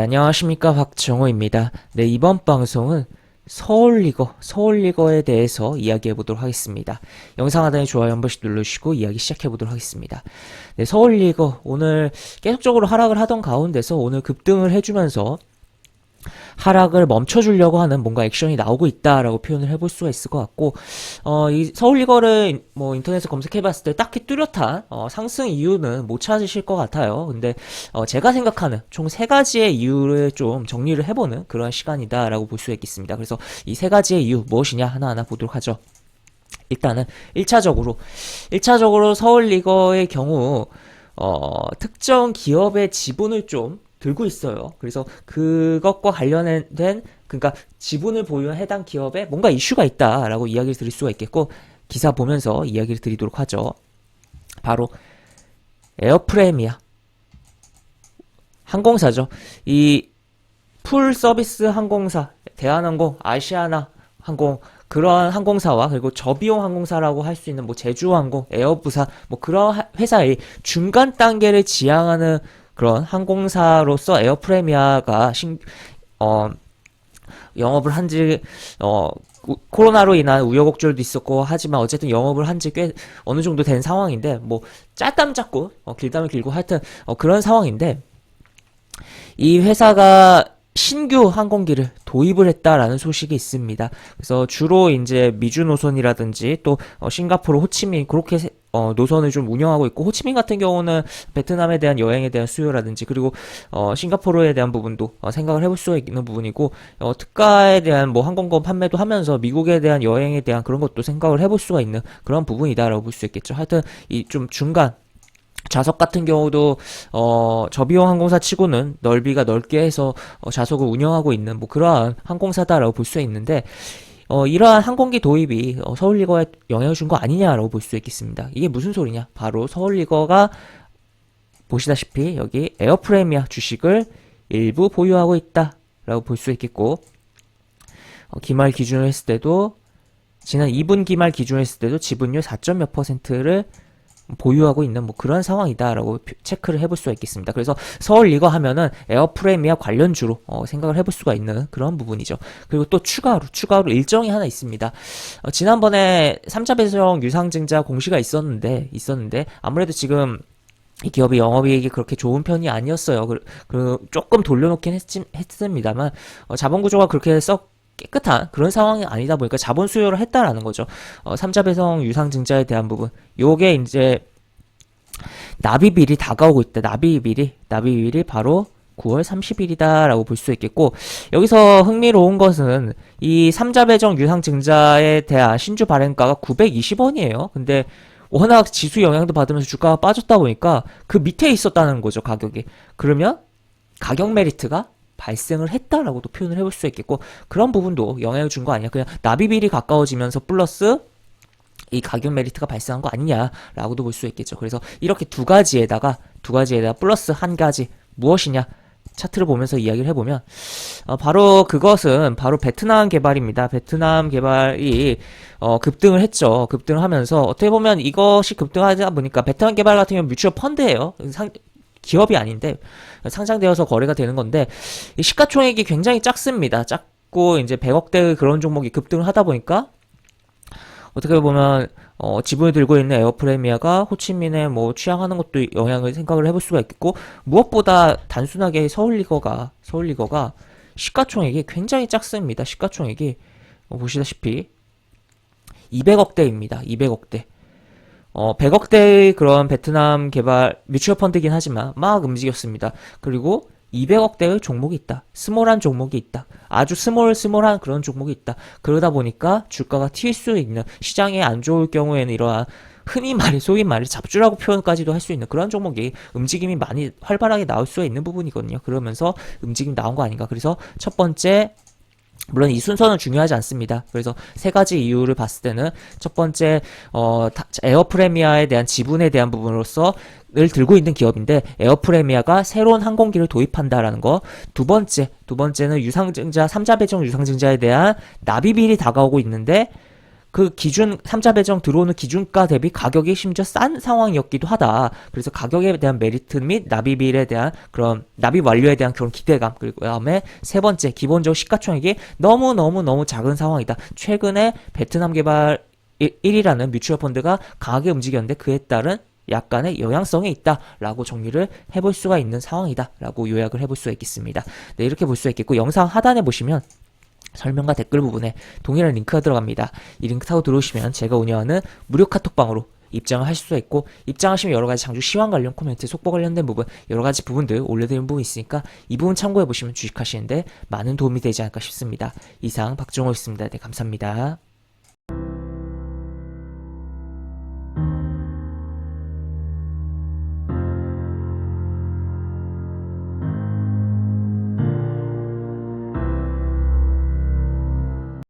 네, 안녕하십니까. 박정호입니다. 네, 이번 방송은 서울리거에 대해서 이야기해 보도록 하겠습니다. 영상 하단에 좋아요 한 번씩 눌러주시고 이야기 시작해 보도록 하겠습니다. 네, 서울리거 오늘 계속적으로 하락을 하던 가운데서 오늘 급등을 해주면서 하락을 멈춰주려고 하는 뭔가 액션이 나오고 있다라고 표현을 해볼 수가 있을 것 같고, 이 서울리거를 뭐 인터넷에 검색해봤을 때 딱히 뚜렷한 상승 이유는 못 찾으실 것 같아요. 근데 제가 생각하는 총 세 가지의 이유를 좀 정리를 해보는 그런 시간이다라고 볼 수 있겠습니다. 그래서 이 세 가지의 이유 무엇이냐 하나하나 보도록 하죠. 일단은 1차적으로 서울리거의 경우 특정 기업의 지분을 좀 들고 있어요. 그래서 그것과 관련된 그러니까 지분을 보유한 해당 기업에 뭔가 이슈가 있다라고 이야기를 드릴 수가 있겠고, 기사 보면서 이야기를 드리도록 하죠. 바로 에어프레미아 항공사죠. 이 풀 서비스 항공사 대한항공, 아시아나 항공, 그런 항공사와 그리고 저비용 항공사라고 할 수 있는 뭐 제주항공, 에어부산 뭐 그런 회사의 중간 단계를 지향하는 그런 항공사로서 에어프레미아가 영업을 한지 코로나로 인한 우여곡절도 있었고 하지만 어쨌든 영업을 한지 꽤 어느 정도 된 상황인데, 뭐 짤담 잡고 길담을 길고 하여튼 그런 상황인데, 이 회사가 신규 항공기를 도입을 했다라는 소식이 있습니다. 그래서 주로 이제 미주 노선이라든지 또 싱가포르, 호치민 그렇게 노선을 좀 운영하고 있고, 호치민 같은 경우는 베트남에 대한 여행에 대한 수요라든지 그리고 싱가포르에 대한 부분도 생각을 해볼 수가 있는 부분이고, 특가에 대한 뭐 항공권 판매도 하면서 미국에 대한 여행에 대한 그런 것도 생각을 해볼 수가 있는 그런 부분이다라고 볼 수 있겠죠. 하여튼 이 좀 중간 좌석 같은 경우도 저비용 항공사 치고는 넓이가 넓게 해서 좌석을 운영하고 있는 뭐 그러한 항공사다라고 볼 수 있는데, 이러한 항공기 도입이 서울리거에 영향을 준 거 아니냐라고 볼 수 있겠습니다. 이게 무슨 소리냐? 바로 서울리거가 보시다시피 여기 에어프레미아 주식을 일부 보유하고 있다라고 볼 수 있겠고, 기말 기준으로 했을 때도 지난 2분기 말 기준으로 했을 때도 지분율 4점 몇 %를 보유하고 있는 뭐 그런 상황이다라고 체크를 해볼 수가 있겠습니다. 그래서 서울리거 하면은 에어프레미아 관련주로 생각을 해볼 수가 있는 그런 부분이죠. 그리고 또 추가로 일정이 하나 있습니다. 지난번에 3자 배정 유상증자 공시가 있었는데 아무래도 지금 이 기업의 영업이익이 그렇게 좋은 편이 아니었어요. 조금 돌려놓긴 했습니다만 자본 구조가 그렇게 썩 깨끗한 그런 상황이 아니다 보니까 자본 수요를 했다라는 거죠. 3자 배송 유상증자에 대한 부분. 요게 이제 납입일이 다가오고 있다. 납입일이 바로 9월 30일이다라고 볼 수 있겠고, 여기서 흥미로운 것은 이 3자 배정 유상증자에 대한 신주 발행가가 920원이에요. 근데 워낙 지수 영향도 받으면서 주가가 빠졌다 보니까 그 밑에 있었다는 거죠, 가격이. 그러면 가격 메리트가 발생을 했다라고도 표현을 해볼 수 있겠고, 그런 부분도 영향을 준 거 아니야. 그냥 납입일이 가까워지면서 플러스 이 가격 메리트가 발생한 거 아니냐라고도 볼 수 있겠죠. 그래서 이렇게 두 가지에다가 플러스 한 가지 무엇이냐? 차트를 보면서 이야기를 해보면 바로 그것은 바로 베트남 개발입니다. 베트남 개발이 급등을 했죠. 급등을 하면서 어떻게 보면 이것이 급등하다 보니까 베트남 개발 같은 경우는 뮤추얼 펀드예요. 기업이 아닌데 상장되어서 거래가 되는 건데, 이 시가총액이 굉장히 작습니다. 작고 이제 100억대 그런 종목이 급등을 하다 보니까 어떻게 보면 지분을 들고 있는 에어프레미아가 호치민에 뭐 취항하는 것도 영향을 생각을 해볼 수가 있겠고, 무엇보다 단순하게 서울리거가 시가총액이 굉장히 작습니다. 시가총액이 보시다시피 200억대입니다. 200억대. 100억대의 그런 베트남 개발 뮤추얼 펀드이긴 하지만 막 움직였습니다. 그리고 200억대의 종목이 있다. 스몰한 종목이 있다. 아주 스몰한 그런 종목이 있다. 그러다 보니까 주가가 튈 수 있는, 시장에 안 좋을 경우에는 이러한 소위 말해 잡주라고 표현까지도 할 수 있는 그런 종목이 움직임이 많이 활발하게 나올 수 있는 부분이거든요. 그러면서 움직임 나온 거 아닌가. 그래서 첫 번째, 물론 이 순서는 중요하지 않습니다. 그래서 세 가지 이유를 봤을 때는 첫 번째 에어프레미아에 대한 지분에 대한 부분으로서 을 들고 있는 기업인데 에어프레미아가 새로운 항공기를 도입한다라는 거. 두 번째는 유상증자 3자 배정 유상증자에 대한 납입일이 다가오고 있는데 그 기준 3자 배정 들어오는 기준가 대비 가격이 심지어 싼 상황이었기도 하다. 그래서 가격에 대한 메리트 및 납입일에 대한 그런 납입 완료에 대한 그런 기대감, 그리고 그다음에 세 번째 기본적으로 시가총액이 너무 작은 상황이다. 최근에 베트남 개발 1이라는 뮤추얼 펀드가 강하게 움직였는데 그에 따른 약간의 영향성이 있다라고 정리를 해볼 수가 있는 상황이다라고 요약을 해볼 수가 있겠습니다. 네, 이렇게 볼 수가 있겠고, 영상 하단에 보시면 설명과 댓글 부분에 동일한 링크가 들어갑니다. 이 링크 타고 들어오시면 제가 운영하는 무료 카톡방으로 입장을 하실 수가 있고, 입장하시면 여러가지 장주 시황 관련 코멘트, 속보 관련된 부분, 여러가지 부분들 올려드리는 부분이 있으니까 이 부분 참고해보시면 주식하시는데 많은 도움이 되지 않을까 싶습니다. 이상 박종호였습니다. 네, 감사합니다.